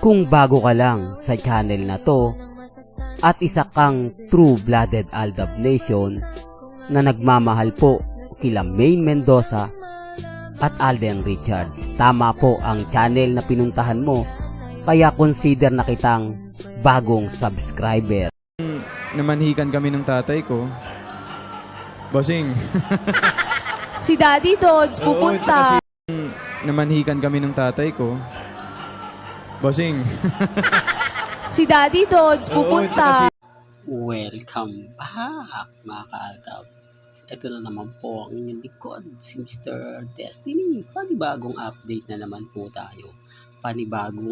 Kung bago ka lang sa channel na to at isa kang true-blooded Aldab Nation na nagmamahal po kila Maine Mendoza at Alden Richards, tama po ang channel na pinuntahan mo, kaya consider na kitang bagong subscriber. Namanhikan kami ng tatay ko. Bossing. Si Daddy Dodds pupunta. Namanhikan kami ng tatay ko. Bossing. Si Daddy Dodds pupunta. Welcome back mga ka-Aldab. Ito na naman po ang inyong likod, si Mr. Destiny. Panibagong update na naman po tayo. Panibagong,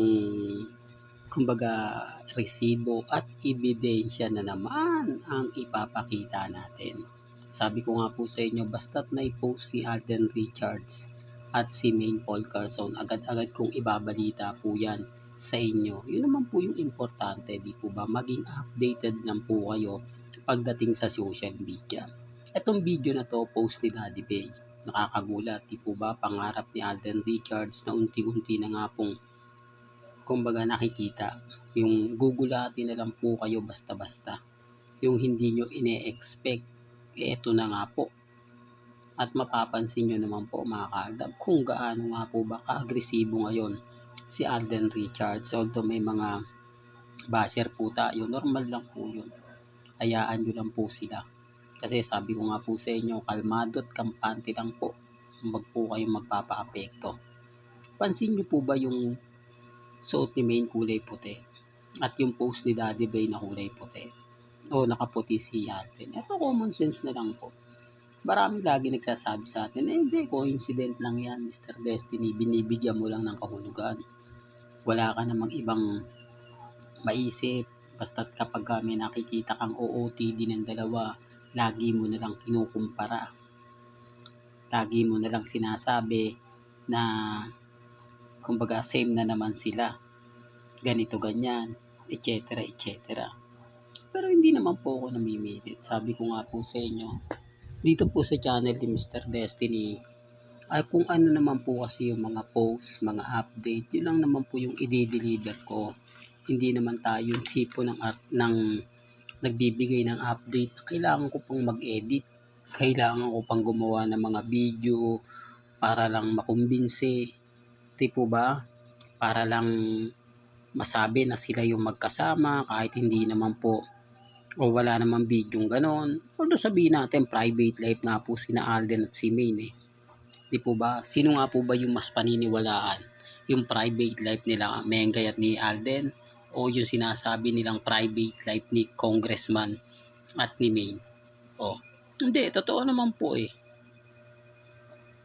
kumbaga, resibo at ebidensya na naman ang ipapakita natin. Sabi ko nga po sa inyo, basta't na-post si Alden Richards at si Maine Paul Carson, agad-agad kong ibabalita po yan sa inyo. Yun naman po yung importante, di po ba? Maging updated lang po kayo pagdating sa social media. Itong video na to, post ni Daddy Bay. Nakakagulat, di po ba? Pangarap ni Alden Richards na unti-unti na nga pong, kumbaga, nakikita. Yung gugulatin na lang po kayo basta-basta. Yung hindi nyo ine-expect, eto na nga po. At mapapansin nyo naman po mga ka-Aldab kung gaano nga po ba ka-agresibo ngayon si Alden Richards. Although may mga basher po tayo, normal lang po yun. Hayaan nyo lang po sila. Kasi sabi ko nga po sa inyo, kalmado at kampante lang po. Huwag po kayong magpapa-apekto. Pansin nyo po ba yung suot ni Maine kulay puti? At yung post ni Daddy Bay na kulay puti? O nakaputi si Alden? Ito common sense na lang po. Marami lagi nagsasabi sa atin, hindi, coincident lang yan, Mr. Destiny. Binibigyan mo lang ng kahulugan. Wala ka namang ibang maisip. Basta't kapag may nakikita kang OOTD ng dalawa, lagi mo na lang kinukumpara. Lagi mo na lang sinasabi na kumbaga same na naman sila. Ganito, ganyan, etc. etc. Pero hindi naman po ako namimilit. Sabi ko nga po sa inyo, dito po sa channel ni Mr. Destiny, ay kung ano naman po kasi yung mga posts, mga update, yun lang naman po yung i-deliver ko. Hindi naman tayo yung tipo ng nagbibigay ng update na kailangan ko pang mag-edit, kailangan ko pang gumawa ng mga video para lang makumbinse, tipo ba? Para lang masabi na sila yung magkasama kahit hindi naman po o wala namang bidyong ganon. Although sabihin natin private life nga po sina Alden at si Maine Di po ba? Sino nga po ba yung mas paniniwalaan? Yung private life nila Mengay at ni Alden o yung sinasabi nilang private life ni Congressman at ni Maine? Hindi, totoo naman po eh.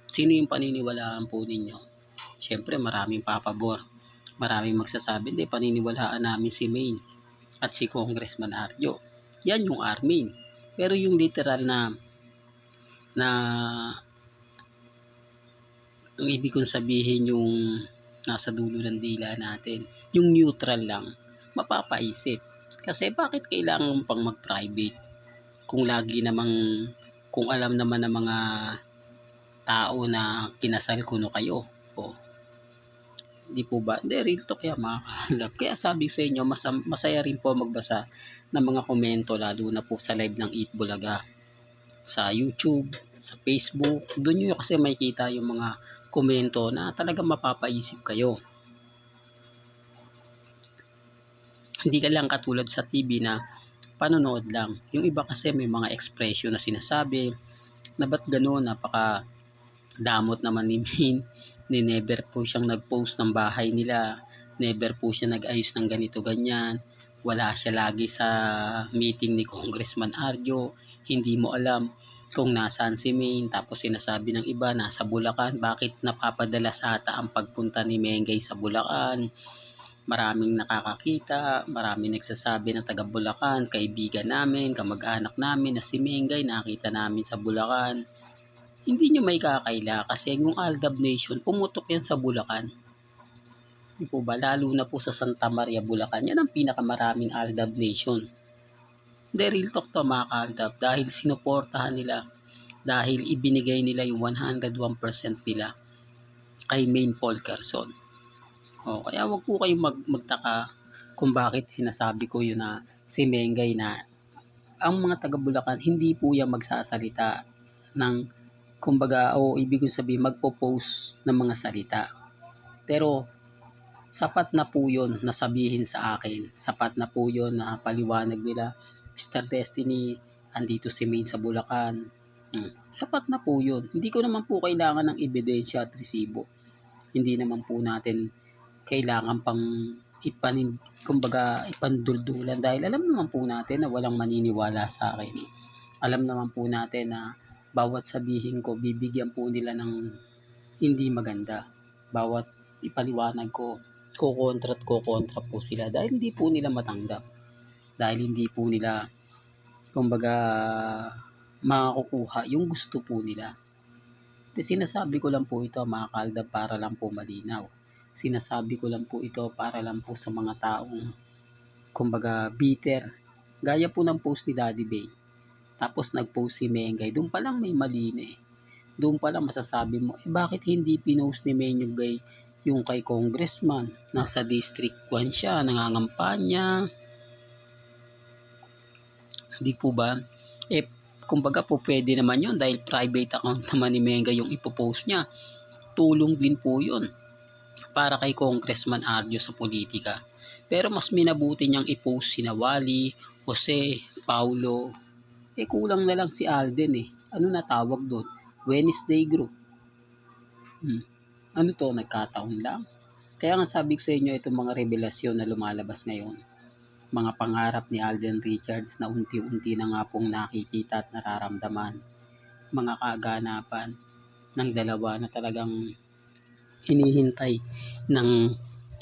Sino yung paniniwalaan po ninyo? Siyempre maraming papabor. Maraming magsasabi, hindi, paniniwalaan namin si Maine at si Congressman Arjo. Yan yung Armin. Pero yung literal na ang ibig kong sabihin yung nasa dulo ng dila natin, yung neutral lang, mapapaisip. Kasi bakit kailangan pang mag-private? Kung lagi namang, kung alam naman ng mga tao na kinasal kuno kayo. Di po ba? Hindi, real talk yan mga ka-Aldab. Kaya sabi sa inyo, masaya rin po magbasa ng mga komento, lalo na po sa live ng Eat Bulaga. Sa YouTube, sa Facebook, doon nyo kasi makikita yung mga komento na talagang mapapaisip kayo. Hindi ka lang katulad sa TV na panonood lang. Yung iba kasi may mga expression na sinasabi na ba't gano'n, napaka damot naman ni Maine. Never po siyang nag-post ng bahay nila. Never po siya nag-ayos ng ganito ganyan. Wala siya lagi sa meeting ni Congressman Arjo. Hindi mo alam kung nasaan si Maine. Tapos sinasabi ng iba, nasa Bulacan. Bakit napapadala sa ata ang pagpunta ni Mengay sa Bulacan? Maraming nakakakita. Maraming nagsasabi ng taga Bulacan. Kaibigan namin, kamag-anak namin na si Mengay. Nakita namin sa Bulacan. Hindi nyo may kakaila kasi yung Aldab Nation, pumutok yan sa Bulacan. Di po ba? Lalo na po sa Santa Maria, Bulacan. Yan ang pinakamaraming Aldab Nation. The real talk to mga ka-Aldab. Dahil sinuportahan nila. Dahil ibinigay nila yung 101% nila kay Maine Paul Carson. O, kaya wag po kayong magtaka kung bakit sinasabi ko yun na si Mengay na ang mga taga Bulacan hindi po yan magsasalita ng kumbaga o ibig kong sabihin magpo-post ng mga salita. Pero sapat na po yun na sabihin sa akin. Sapat na po yun na paliwanag nila, Mr. Destiny, andito si Maine sa Bulacan. Sapat na po yun. Hindi ko naman po kailangan ng ebidensya at resibo. Hindi naman po natin kailangan pang ipanduldulan dahil alam naman po natin na walang maniniwala sa akin. Alam naman po natin na bawat sabihin ko bibigyan po nila ng hindi maganda. Bawat ipaliwanag ko, kukontra po sila dahil hindi po nila matanggap. Dahil hindi po nila makakukuha yung gusto po nila. Sinasabi ko lang po ito mga kaaldab para lang po malinaw. Sinasabi ko lang po ito para lang po sa mga taong bitter. Gaya po ng post ni Daddy Bay. Tapos nag-post si Mengay. Doon pa lang may mali na eh. Doon pa lang masasabi mo, bakit hindi pinost ni Mengay yung kay congressman? Nasa District 1 siya, nangangampanya. Hindi po ba? Po pwede naman yun dahil private account naman ni Mengay yung ipopost niya. Tulong din po yun para kay Congressman Arjo sa politika. Pero mas minabuti niyang ipost si Wally, Jose, Paulo. Kulang na lang si Alden eh. Ano na tawag doon? Wednesday group. Ano to? Nagkataon lang? Kaya nga sabi ko sa inyo itong mga revelasyon na lumalabas ngayon. Mga pangarap ni Alden Richards na unti-unti na nga pong nakikita at nararamdaman. Mga kaganapan ng dalawa na talagang hinihintay ng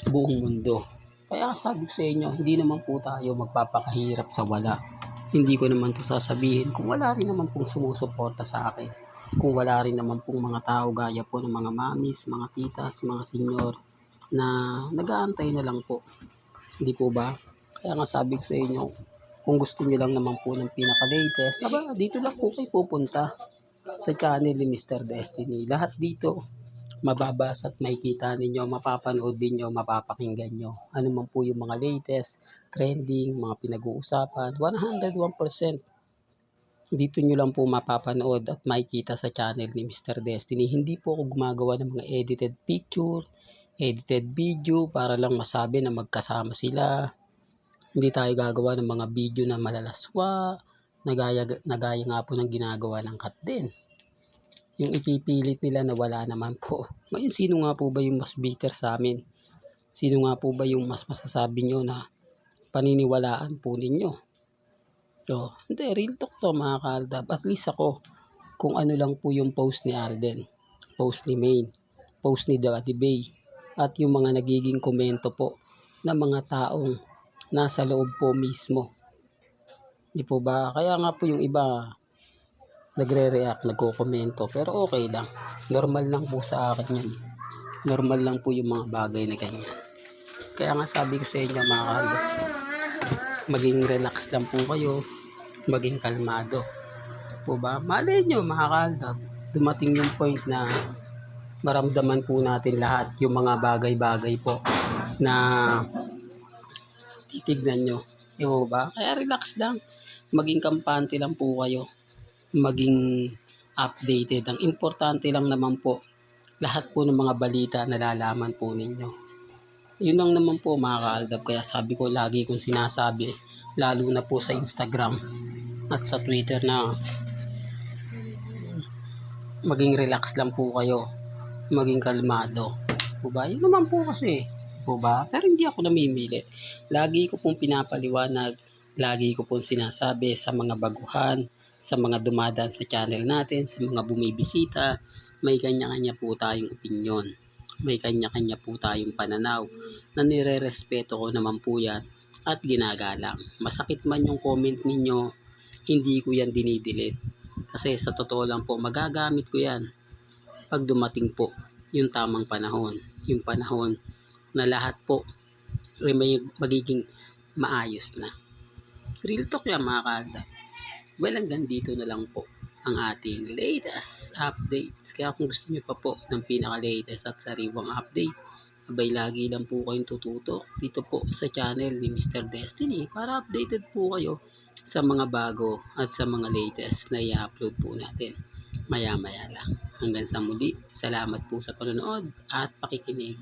buong mundo. Kaya sabi ko sa inyo, hindi naman po tayo magpapakahirap sa wala. Hindi ko naman to sasabihin kung wala rin naman pong sumusuporta sa akin. Kung wala rin naman pong mga tao gaya po ng mga mamis, mga titas, mga senyor na nag-aantay na lang po. Hindi po ba? Kaya nga sabi ko sa inyo, kung gusto niyo lang naman po ng pinaka-latest, dito lang po kayo pupunta sa channel ni Mr. Destiny. Lahat dito mababasa at makikita ninyo, mapapanood din nyo, mapapakinggan nyo. Ano man po yung mga latest, trending, mga pinag-uusapan, 101%. Dito nyo lang po mapapanood at makikita sa channel ni Mr. Destiny. Hindi po ako gumagawa ng mga edited picture, edited video para lang masabi na magkasama sila. Hindi tayo gagawa ng mga video na malalaswa, nagaya nga po ng ginagawa ng Kat din. Yung ipipilit nila na wala naman po. Ngayon, sino nga po ba yung mas bitter sa amin? Sino nga po ba yung mas masasabi nyo na paniniwalaan po ninyo? So, hindi, real talk to mga kaaldab. At least ako, kung ano lang po yung post ni Alden, post ni Maine, post ni Daddy Bay, at yung mga nagiging komento po ng mga taong nasa loob po mismo. Di po ba? Kaya nga po yung iba nagre-react, nagko-komento, pero okay lang. Normal lang po sa akin yan. Normal lang po yung mga bagay na ganyan. Kaya nga sabi ko sa inyo mga kaaldab, maging relax lang po kayo, maging kalmado. Po ba? Malay nyo mga kaaldab, dumating yung point na maramdaman po natin lahat yung mga bagay-bagay po na titignan nyo. Di ba? Kaya relax lang. Maging kampante lang po kayo. Maging updated. Ang importante lang naman po, lahat po ng mga balita nalalaman po ninyo. Yun lang naman po mga kaaldab. Kaya sabi ko lagi kong sinasabi, lalo na po sa Instagram at sa Twitter na maging relax lang po kayo. Maging kalmado. Diba? Yun naman po kasi. Diba? Pero hindi ako namimilit. Lagi ko pong pinapaliwanag, lagi ko pong sinasabi sa mga baguhan, sa mga dumadaan sa channel natin, sa mga bumibisita, may kanya-kanya po tayong opinyon. May kanya-kanya po tayong pananaw na nire-respeto ko naman po yan at ginagalang. Masakit man yung comment ninyo, hindi ko yan dinidelete. Kasi sa totoo lang po, magagamit ko yan pag dumating po yung tamang panahon. Yung panahon na lahat po may magiging maayos na. Real talk yan mga kaaldab. Well, hanggang dito na lang po ang ating latest updates. Kaya kung gusto niyo pa po ng pinaka-latest at sariwang update, Abay lagi lang po kayong tututok dito po sa channel ni Mr. Destiny para updated po kayo sa mga bago at sa mga latest na i-upload po natin maya maya lang. Hanggang sa muli, salamat po sa panonood at pakikinig.